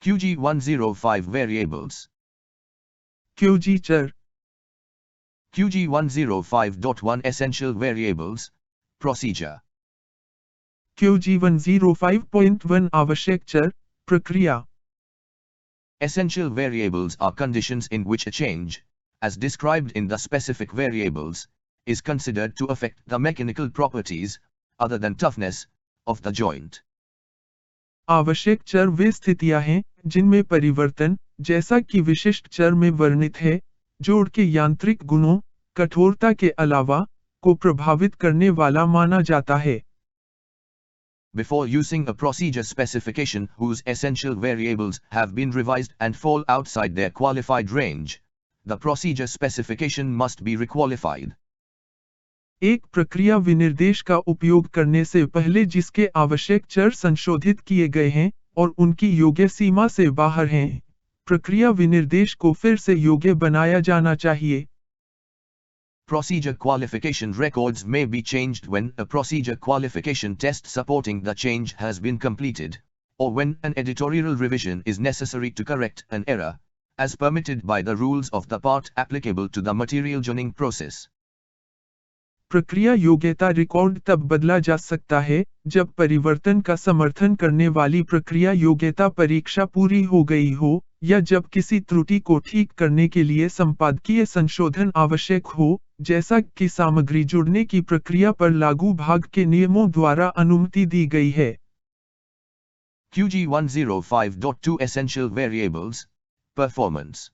QG105 variables. QG char. QG105.1 Essential variables. Procedure. QG105.1 आवश्यक चर, प्रक्रिया. Essential variables are conditions in which a change, as described in the specific variables, is considered to affect the mechanical properties, other than toughness, of the joint. आवश्यक चर वे स्थितियां हैं जिनमें परिवर्तन, जैसा कि विशिष्ट चर में वर्णित है, जोड़ के यांत्रिक गुणों, कठोरता के अलावा, को प्रभावित करने वाला माना जाता है. Before using a procedure specification whose essential variables have been revised and fall outside their qualified range, the procedure specification must be requalified. एक प्रक्रिया विनिर्देश का उपयोग करने से पहले जिसके आवश्यक चर संशोधित किए गए हैं और उनकी योग्य सीमा से बाहर हैं, प्रक्रिया विनिर्देश को फिर से योग्य बनाया जाना चाहिए. Procedure qualification records may be changed when a procedure qualification test supporting the change has been completed, or when an editorial revision is necessary to correct an error, as permitted by the rules of the part applicable to the material joining process. प्रक्रिया योग्यता record तब बदला जा सकता है जब परिवर्तन का समर्थन करने वाली प्रक्रिया योग्यता परीक्षा पूरी हो गई हो, या जब किसी त्रुटि को ठीक करने के लिए संपादकीय संशोधन आवश्यक हो, जैसा कि सामग्री जुड़ने की प्रक्रिया पर लागू भाग के नियमों द्वारा अनुमति दी गई है. QG105.2 Essential variables. Performance.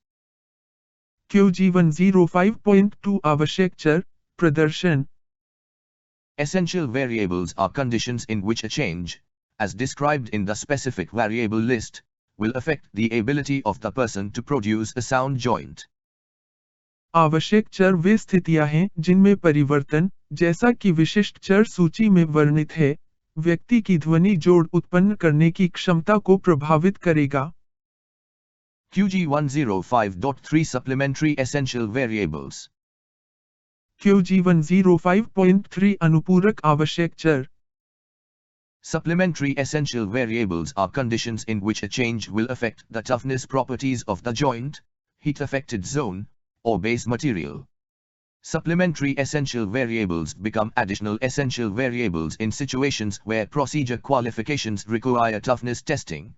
QG105.2 आवश्यक चर, प्रदर्शन. Essential variables are conditions in which a change, as described in the specific variable list, will affect the ability of the person to produce a sound joint. आवश्यक चर वे स्थितियां हैं जिनमें परिवर्तन, जैसा कि विशिष्ट चर सूची में वर्णित है, व्यक्ति की ध्वनि जोड़ उत्पन्न करने की क्षमता को प्रभावित करेगा. QG105.3 Supplementary Essential variables. QG105.3 अनुपूरक आवश्यक चर. Supplementary essential variables are conditions in which a change will affect the toughness properties of the joint, heat-affected zone, or base material. Supplementary essential variables become additional essential variables in situations where procedure qualifications require toughness testing.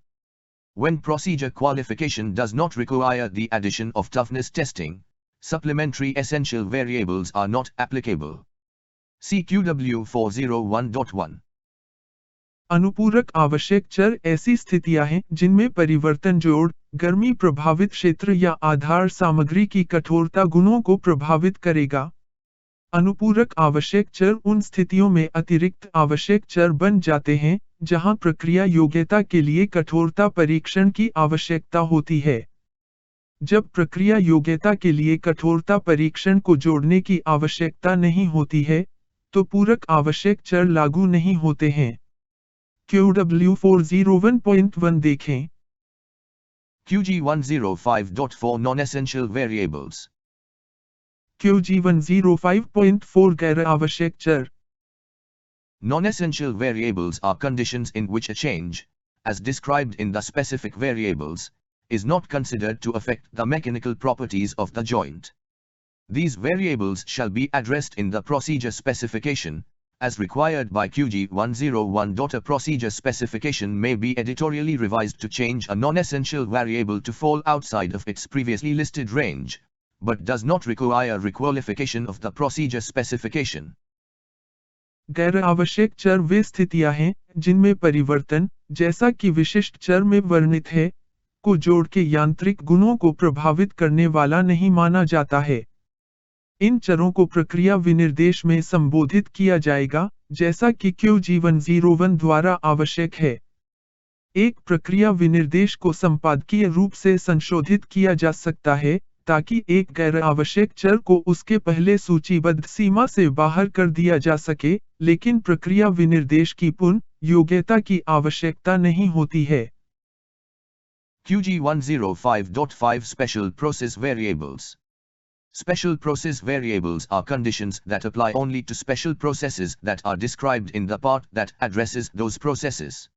When procedure qualification does not require the addition of toughness testing, supplementary essential variables are not applicable. See QW 401.1. अनुपूरक आवश्यक चर ऐसी स्थितियां हैं जिनमें परिवर्तन जोड़, गर्मी प्रभावित क्षेत्र या आधार सामग्री की कठोरता गुणों को प्रभावित करेगा. अनुपूरक आवश्यक चर उन स्थितियों में अतिरिक्त आवश्यक चर बन जाते हैं जहां प्रक्रिया योग्यता के लिए कठोरता परीक्षण की आवश्यकता होती है. जब प्रक्रिया योग्यता के लिए कठोरता परीक्षण को जोड़ने की आवश्यकता नहीं होती है, तो पूरक आवश्यक चर लागू नहीं होते हैं. QW 401.1 देखें. QG105.4 Non-essential variables. QG105.4 गैर आवश्यक चर. Non-essential variables are conditions in which a change, as described in the specific variables, is not considered to affect the mechanical properties of the joint. These variables shall be addressed in the procedure specification, as required by QG101. A procedure specification may be editorially revised to change a non-essential variable to fall outside of its previously listed range, but does not require requalification of the procedure specification. गैर आवश्यक चर वे स्थितियां हैं जिनमें परिवर्तन, जैसा कि विशिष्ट चर में वर्णित है, को जोड़ के यांत्रिक गुणों को प्रभावित करने वाला नहीं माना जाता है. इन चरों को प्रक्रिया विनिर्देश में संबोधित किया जाएगा, जैसा कि QG101 द्वारा आवश्यक है. एक प्रक्रिया विनिर्देश को संपादकीय रूप से संशोधित किया जा सकता है, ताकि एक गैर आवश्यक चर को उसके पहले सूचीबद्ध सीमा से बाहर कर दिया जा सके, लेकिन प्रक्रिया विनिर्देश की पुनः योग्यता की आवश्यकता नहीं होती है. QG105.5 Special process variables. Special process variables are conditions that apply only to special processes that are described in the part that addresses those processes.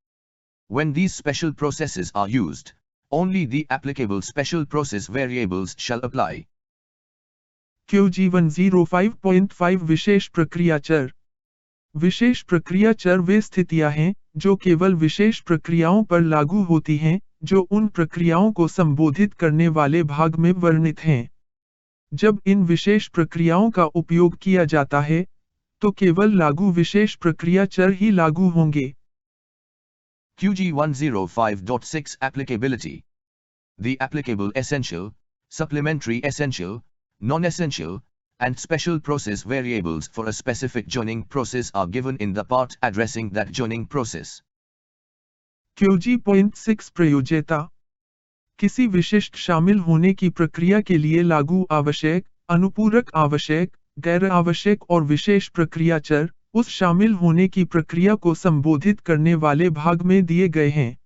When these special processes are used, only the applicable special process variables shall apply. QG 105.5 विशेष प्रक्रिया चर। विशेष प्रक्रिया चर वे स्थितियां हैं जो केवल विशेष प्रक्रियाओं पर लागू होती हैं जो उन प्रक्रियाओं को संबोधित करने वाले भाग में वर्णित हैं। जब इन विशेष प्रक्रियाओं का उपयोग किया जाता है तो केवल लागू विशेष प्रक्रिया चर ही लागू होंगे। QG 105.6 Applicability. The applicable essential, supplementary essential, non-essential, and special process variables for a specific joining process are given in the part addressing that joining process. QG.6 प्रयोज्यता। किसी विशिष्ट शामिल होने की प्रक्रिया के लिए लागू आवश्यक, अनुपूरक आवश्यक, गैर आवश्यक और विशेष प्रक्रिया चर उस शामिल होने की प्रक्रिया को संबोधित करने वाले भाग में दिए गए हैं।